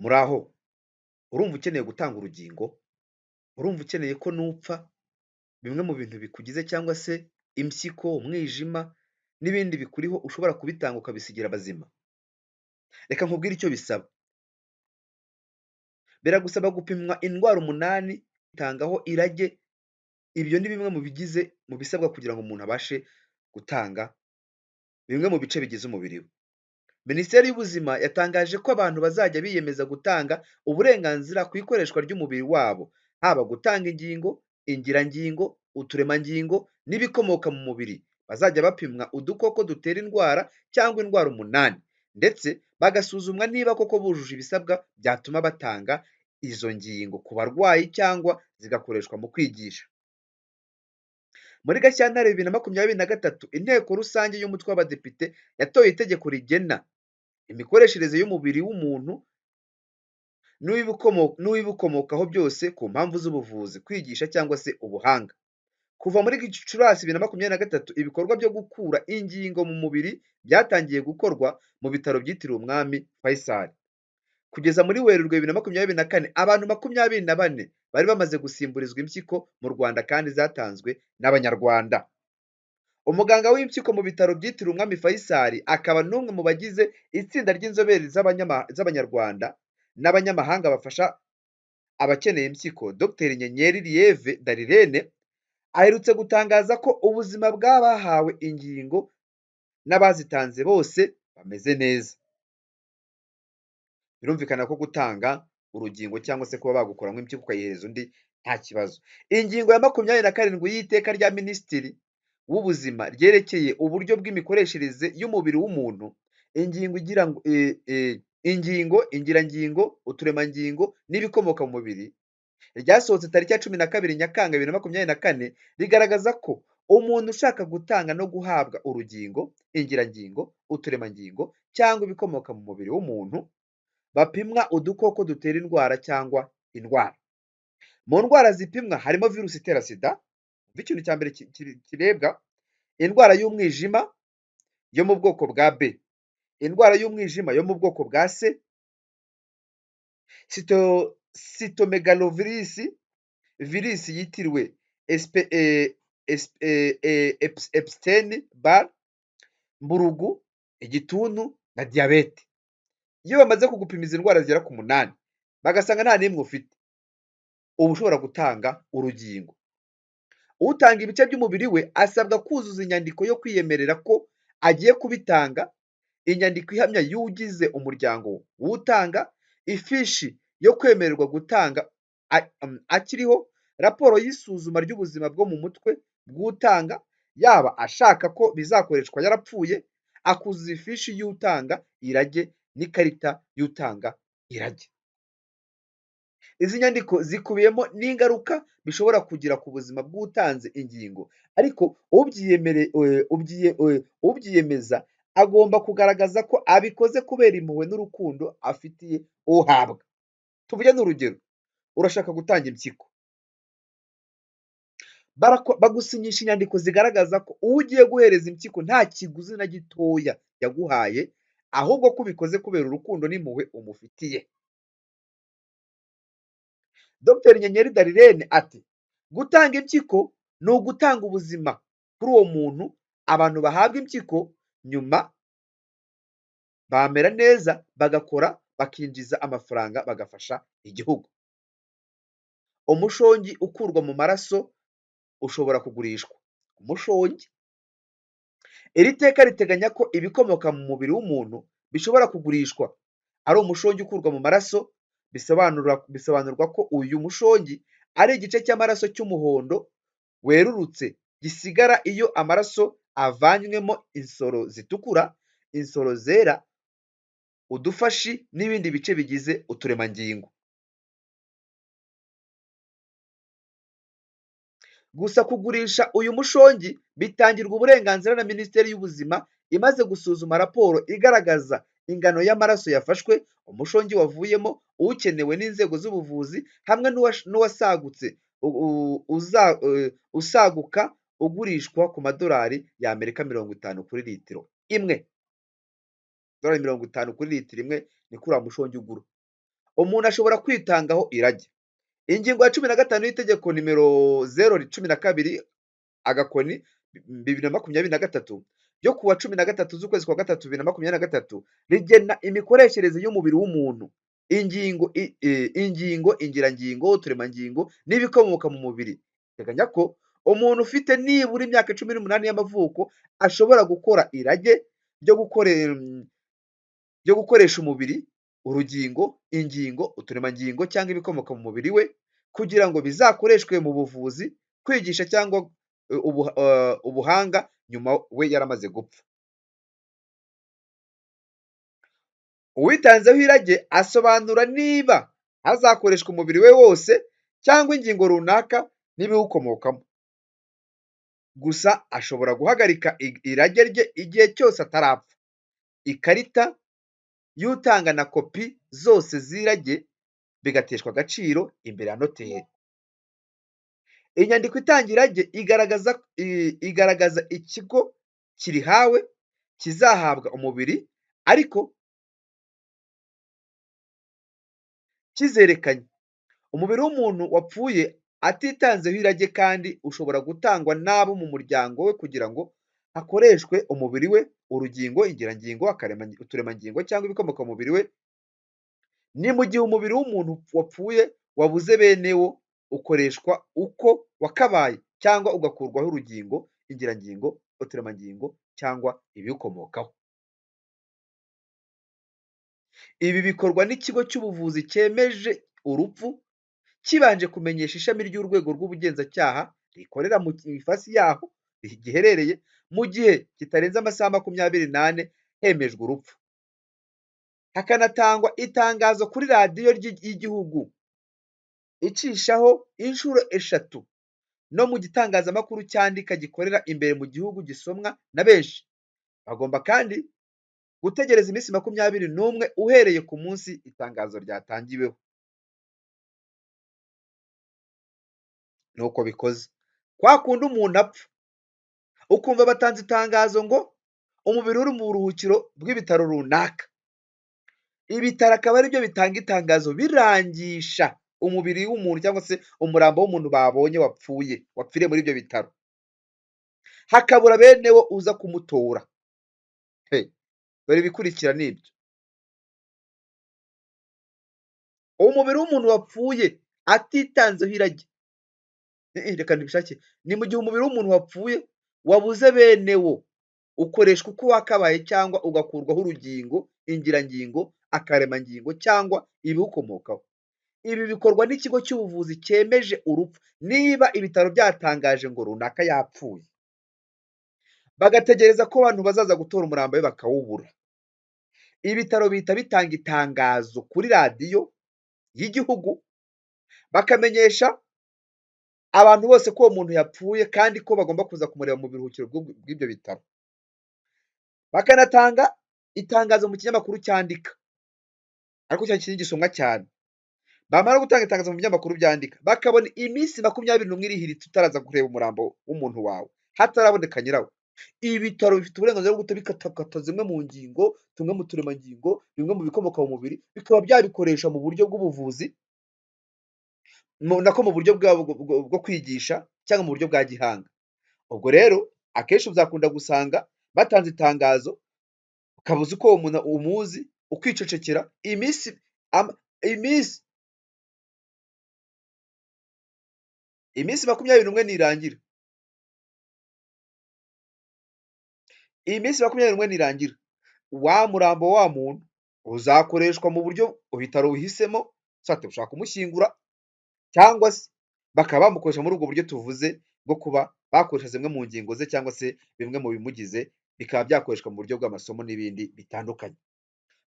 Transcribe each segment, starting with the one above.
Muraho, urumva ukeneye gutanga urugingo? Urumva ukeneye ko nupfa bimwe mu bintu bikugize cyangwa se impyiko, umwijima n'ibindi bikuriho ushobora kubitanga ukabisigira abazima? Reka nkubwire icyo bisaba. Biragusaba gupimwa indwara 8, utangaho irage, ibyo ni bimwe mu bisabwa kugira ngo umuntu abashe gutanga bimwe mu bice bigize umubiri we. Minisiteri y'Ubuzima yatangaje ko abantu bazajya biyemeza gutanga uburenganzira ku ikoreshwa ry'umubiri wabo, haba gutanga ingingo, ingirangingo, uturemangingo n'ibikomoka mu mubiri. Bazajya bapimwa udukoko dutera indwara cyangwa indwara 8, ndetse bagasuzumwa niba koko bujuje ibisabwa byatuma batanga izo ngingo ku barwayi cyangwa zigakoreshwa mu kwigisha. Muri Gashyantare 2023, Inteko Rusange y'Umutwe w'Abadepite yatoye itegeko rigena imikoreshereze y'umubiri w'umuntu n'uw'ibukomokaho byose ku mpamvu z'ubuvuzi, kwigisha cyangwa se ubuhanga. Kuva muri Gicurasi 2023, ibikorwa byo gukura ingingo mu mubiri byatangiye gukorwa mu bitaro byitiriwe Umwami Faisal. Kugeza muri Werurwe 2024, abantu 24 bari bamaze gusimburizwa impyiko mu Rwanda kandi zatanzwe n'Abanyarwanda. Umuganga w'impyiko mu bitaro byitiriwe Umwami Faisal akaba n'umwe mu bagize itsinda ry'inzobere z'Abanyarwanda n'abanyamahanga bafasha abakeneye impyiko, Dr Nyenyeri Lieve Darirene aherutse gutangaza ko ubuzima bw'abahawe ingingo n'abazitanze bose bameze neza. Birumvikana ko gutanga urugingo cyangwa se kuba bagukuramo impyiko ukayihereza undi nta kibazo. Ingingo ya 27 y'iteka rya Minisitiri w'Ubuzima ryerekeye uburyo bw'imikoreshereze y'umubiri w'umuntu, ingingo, ingirangingo, uturemangingo n'ibikomoka mu mubiri, ryasohotse tariki ya 12 Nyakanga 2024, rigaragaza ko umuntu ushaka gutanga no guhabwa urugingo, ingirangingo, uturemangingo cyangwa ibikomoka mu mubiri w'umuntu bapimwa udukoko dutera indwara cyangwa indwara. Mu ndwara zipimwa harimo virusi itera sida, ikintu cya mbere kirebwa, indwara y'umwijima yo mu bwoko bwa B, indwara y'umwijima yo mu bwoko bwa C, cytomegalovirus, virusi yitiriwe Epstein-Barr, mburugu, igituntu na diyabete. Iyo bamaze kugupima izi ndwara zigera ku 8 bagasanga nta n'imwe ufite, uba ushobora gutanga urugingo. Utanga ibice by'umubiri we asabwa kuzuza inyandiko yo kwiyemerera ko agiye kubitanga, inyandiko ihamya y'ugize umuryango w'utanga, ifishi yo kwemererwa gutanga akiriho, raporo y'isuzuma ry'ubuzima bwo mu mutwe bw'utanga, yaba ashaka ko bizakoreshwa yarapfuye, akuzuza ifishi y'utanga irage n'ikarita y'utanga irage. Izi nyandiko zikubiyemo n'ingaruka bishobora kugira ku buzima bw'utanze ingingo, ariko ubyiyemeza agomba kugaragaza ko abikoze kubera impuhwe n'urukundo afitiye uhabwa. Tuvuge n'urugero, urashaka gutanga impyiko, bagusinyisha inyandiko zigaragaza ko uwo ugiye guhereza impyiko nta kiguzi na gitoya yaguhaye, ahubwo ko ubikoze kubera urukundo n'impuhwe umufitiye. Dr Nyenyeri Darirene ati gutanga impyiko ni ugutanga ubuzima kuri uwo muntu. Abantu bahabwa impyiko nyuma bamera neza, bagakora, bakinjiza amafaranga, bagafasha igihugu. Umushongi ukurwa mu maraso ushobora kugurishwa. Umushongi, iri teka riteganya ko ibikomoka mu mubiri w'umuntu bishobora kugurishwa. Ari umushongi ukurwa mu maraso, bisobanurwa ko uyu mushongi ari igice cy'amaraso cy'umuhondo werurutse gisigara iyo amaraso avanywemo insoro zitukura, insoro zera, udufashi n'ibindi bice bigize uturemangingo. Gusa kugurisha uyu mushongi bitangirwa uburenganzira na Minisiteri y'Ubuzima imaze gusuzuma raporo igaragaza ingano y'amaraso yafashwe, umushongi wavuyemo, ukenewe n'inzego z'ubuvuzi, hamwe n'uwasagutse usaguka ugurishwa ku madolari y'Amerika 50 kuri litiro imwe. Dolari 50 kuri litiro imwe ni kuri uwo mushongi ugura. umuntu ashobora kwitangaho irage. Ingingo ya 15 y'itegeko nimero 012 agakoni 2023 ryo kuwa 13 z'ukwezi kwa gatatu 2023 rigena imikoreshereze y'umubiri w'umuntu, ingingo, ingirangingo, uturemangingo n'ibikomoka mu mubiri. Biteganya ko umuntu ufite nibura imyaka 18 y'amavuko ashobora gukora irage ryo gukoresha umubiri, urugingo, ingingo, uturemangingo cyangwa ibikomoka mu mubiri we kugira ngo bizakoreshwe mu buvuzi, kwigisha cyangwa ubuhanga nyuma we yaramaze gupfa. Uwitanzeho irage asobanura niba hazakoreshwa umubiri we wose cyangwa ingingo runaka n'ibiwukomokamo. Gusa ashobora guhagarika irage rye igihe cyose atarapfa. Ikarita y'utanga na kopi zose z'irage bigateshwa agaciro imbere ya noteri. Inyandiko itanga irage igaragaza ikigo kirihawe kizahabwa umubiri, ariko kizerekanye umubiri w'umuntu wapfuye atitanzeho irage, kandi ushobora gutangwa n'abo mu muryango we kugira ngo hakoreshwe umubiri we, urugingo, ingirangingo, uturemangingo cyangwa ibikomoka mu mubiri we. Ni mu gihe umubiri w'umuntu wapfuye wabuze bene wo ukoreshwa uko wakabaye cyangwa ugakurwaho urugingo, ingirangingo, uturemangingo cyangwa ibiwukomokaho. Ibi bikorwa n'ikigo cy'ubuvuzi cyemeje urupfu kibanje kumenyesha ishami ry'urwego rw'ubugenzacyaha rikorera mu ifasi yaho giherereye, mu gihe kitarenze amasaha 24 hemejwe urupfu. Hakanatangwa itangazo kuri radiyo y'igihugu icishaho inshuro 3 no mu gitangazamakuru cyandika gikorera imbere mu gihugu gisomwa na benshi. Bagomba kandi gutegereza iminsi 21 uhereye ku munsi itangazo ryatangiweho. Nuko bikoze. Kwa kundi umuntu apfa ukumva batanze itangazo ngo umubiri uri mu buruhukiro bw'ibitaro runaka. Ibitaro akaba ari byo bitanga itangazo birangisha umubiri w'umuntu cyangwa se umurambo w'umuntu babonye wapfiriye muri ibyo bitaro. Hakabura bene wo uza kumutora. Dore ibikurikira n'ibyo: umubiri w'umuntu wapfuye atitanzeho irage. Reka ntibishake. Ni mu gihe umubiri w'umuntu wapfuye wabuze bene wo ukoreshwa uko wakabaye cyangwa ugakurwaho urugingo, ingirangingo, akaremangingo cyangwa ibiwukomokaho. Ibi bikorwa n'ikigo cy'ubuvuzi cyemeje urupfu. Niba ibitaro byatangaje ngo runaka yapfuye, bagategereza ko abantu bazaza gutora umurambo we bakawubura, ibitaro bihita bitanga itangazo kuri radiyo y'igihugu bakamenyesha abantu bose ko uwo muntu yapfuye kandi ko bagomba kuza kumureba mu biruhukiro bw'ibyo bitaro. Bakanatanga itangazo mu kinyamakuru cyandika, ariko cya kintu gisomwa cyane. Bamara gutanga itangazo mu binyamakuru byandika, bakabona iminsi 21 irihiritse utaraza kureba umurambo w'umuntu wawe, hataraboneka nyirawo. Ibitaro bifite uburenganzira bwo bikatakata zimwe mu ngingo, tumwe mu turemangingo, bimwe mu bikomoka mu mubiri, bikaba byabikoresha mu buryo bw'ubuvuzi, nako mu buryo bwo kwigisha cyangwa mu buryo bwa gihanga. Ubwo rero akenshi uzakunda gusanga batanze itangazo, ukabuza uko uwo muntu umuzi, ukicecekera iminsi 21 nirangira. Iyi minsi 21 nirangira, wa murambo wa muntu uzakoreshwa mu buryo ibitaro bihisemo, ushaka kumushyingura cyangwa se bakaba bamukoresha muri ubwo buryo tuvuze bwo kuba bakoresha zimwe mu ngingo ze cyangwa se bimwe mu bimugize, bikaba byakoreshwa mu buryo bw'amasomo n'ibindi bitandukanye.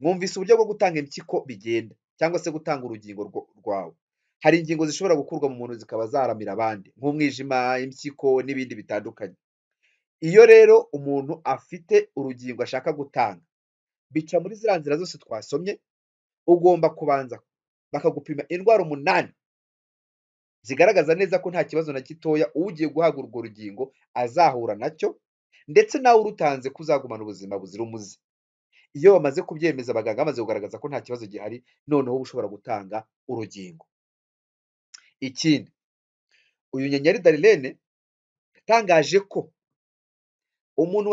Mwumvise uburyo bwo gutanga impyiko bigenda cyangwa se gutanga urugingo rwawe. Hari ingingo zishobora gukurwa mu muntu zikaba zaramira abandi, nk'umwijima, impyiko n'ibindi bitandukanye. Iyo rero umuntu afite urugingo ashaka gutanga, bica muri ziriya nzira zose twasomye. Ugomba kubanza bakagupima indwara 8 zigaragaza neza ko nta kibazo na gitoya ugiye guhabwa urwo rugingo azahura nacyo, ndetse nawe urutanze ko uzagumana ubuzima buzira umuze. iyo bamaze kubyemeza abaganga bamaze kugaragaza ko nta kibazo gihari, noneho uba ushobora gutanga urugingo. Ikindi, uyu Nyenyeri Darlene yatangaje ko umuntu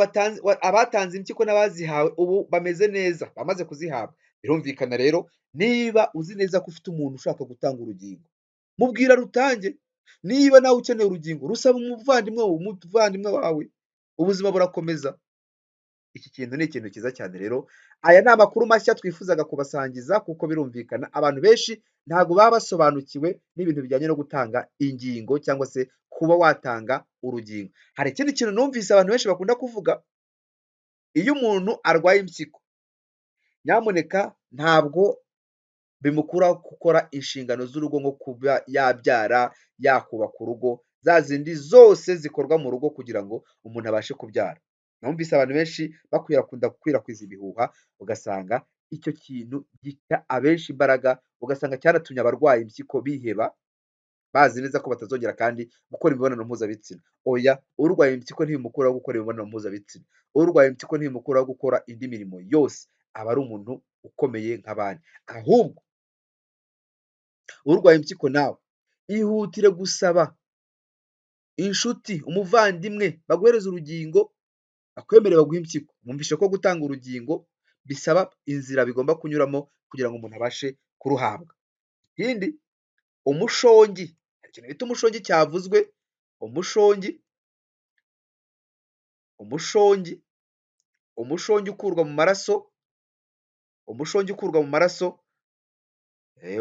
abatanze impyiko n'abazihawe ubu bameze neza, bamaze kuzihabwa. Birumvikana rero niba uzi neza ko ufite umuntu ushaka gutanga urugingo, mubwira rutange. Niba nawe ukeneye urugingo, rusaba umuvandimwe wawe, ubuzima burakomeza. Iki kintu ni ikintu cyiza cyane rero. Aya ni amakuru mashya twifuzaga kubasangiza kuko birumvikana abantu benshi ntabwo baba basobanukiwe n'ibintu bijyanye no gutanga ingingo cyangwa se kuba watanga urugingo. Hari ikindi kintu numvise abantu benshi bakunda kuvuga, iyo umuntu arwaye impyiko, nyamuneka ntabwo bimukuraho gukora inshingano z'urugo nko kuba yabyara, yakubaka urugo, za zindi zose zikorwa mu rugo kugira ngo umuntu abashe kubyara. Numvise abantu benshi bakunda gukwirakwiza ibihuha, ugasanga icyo kintu gica abenshi imbaraga, ugasanga cyanatumye abarwaye impyiko biheba, bazi neza ko batazongera kandi gukora imibonano mpuzabitsina. Oya, urwaye impyiko ntibimukuraho gukora imibonano mpuzabitsina. Urwaye impyiko ntibimukuraho gukora indi mirimo yose. Aba ari umuntu ukomeye nk'abandi. Ahubwo urwaye impyiko nawe ihutire gusaba inshuti, umuvandimwe baguhereza urugingo, bakwemerere baguhe impyiko. Mwumvishe ko gutanga urugingo bisaba inzira bigomba kunyuramo kugira ngo umuntu abashe kuruhabwa. Ikindi, umushongi, hari ikintu bita umushongi cyavuzwe. Umushongi ukurwa mu maraso,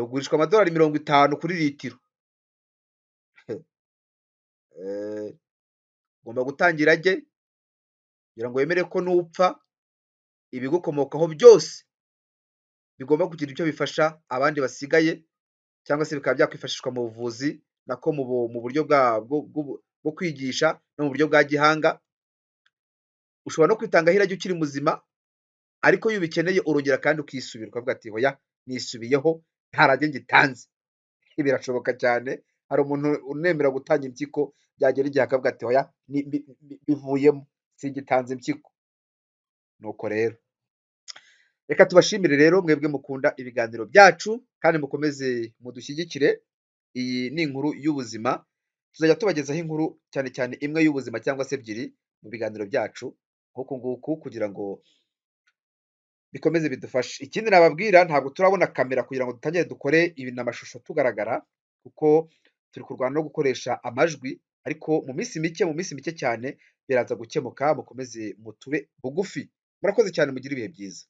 ugurishwa amadolari 50 kuri litiro. Ugomba gutangira rye kugira ngo wemere ko nupfa ibigukomokaho byose bigomba kugira icyo bifasha abandi basigaye, cyangwa se bikaba byakwifashishwa mu buvuzi nako mu buryo bwo kwigisha no mu buryo bwa gihanga. Ushobora no kwitangaho irage ukiri muzima, ariko iyo ubikeneye urongera kandi ukisubira ukavuga ati hoya nisubiyeho nta rage ngitanze. Birashoboka cyane. Hari umuntu unemera gutanga impyiko, byagera igihe akavuga ati hoya bivuyemo singitanze impyiko. Nuko rero reka tubashimire rero mwebwe mukunda ibiganiro byacu kandi mukomeze mudushyigikire. Iyi ni inkuru y'ubuzima, tuzajya tubagezaho inkuru cyane cyane imwe y'ubuzima cyangwa se ebyiri mu biganiro byacu nk'uku nguku kugira ngo bikomeze bidufashe. Ikindi nababwira, ntabwo turabona kamera kugira ngo dutangire dukore ibintu amashusho tugaragara, kuko turi kurwana no gukoresha amajwi, ariko mu minsi mike cyane biraza gukemuka. Mukomeze mutube bugufi. Murakoze cyane, mugire ibihe byiza.